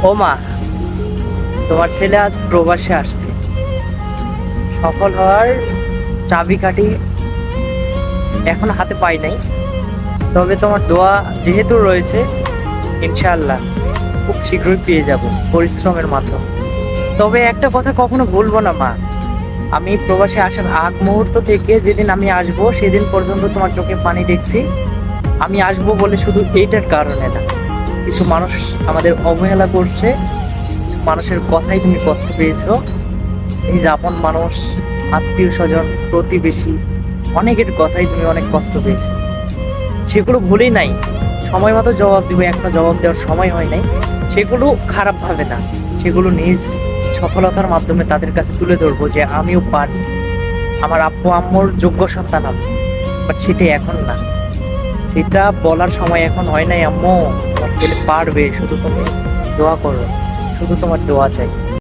ও মা, তোমার ছেলে আজ প্রবাসে আসছে। সফল হওয়ার চাবিকাঠি এখন হাতে পাই নাই, তবে তোমার দোয়া যেহেতু রয়েছে, ইনশাআল্লাহ খুব শীঘ্রই পেয়ে যাব পরিশ্রমের মাধ্যমে। তবে একটা কথা কখনো ভুলবো না মা, আমি প্রবাসে আসার আগ মুহূর্ত থেকে যেদিন আমি আসব সেদিন পর্যন্ত তোমার চোখে পানি দেখছি। আমি আসবো বলে শুধু এইটার কারণে না, কিছু মানুষ আমাদের অবহেলা করছে, কিছু মানুষের কথাই তুমি কষ্ট পেয়েছো। এই যে আপন মানুষ, আত্মীয় স্বজন, প্রতিবেশী, অনেকের কথাই তুমি অনেক কষ্ট পেয়েছো, সেগুলো ভুলেই নাই। সময় মতো জবাব দিব, এখনো জবাব দেওয়ার সময় হয় নাই। সেগুলো খারাপ ভাবে না, সেগুলো নিজ সফলতার মাধ্যমে তাদের কাছে তুলে ধরবো যে আমিও পারি, আমার আব্বু আম্মুর যোগ্য সন্তান আমি। বাট সেটা এখন না, সেটা বলার সময় এখন হয় নাই। আম্মু, তোমার ছেলে পারবে, শুধু তুমি দোয়া করো, শুধু তোমার দোয়া চাই।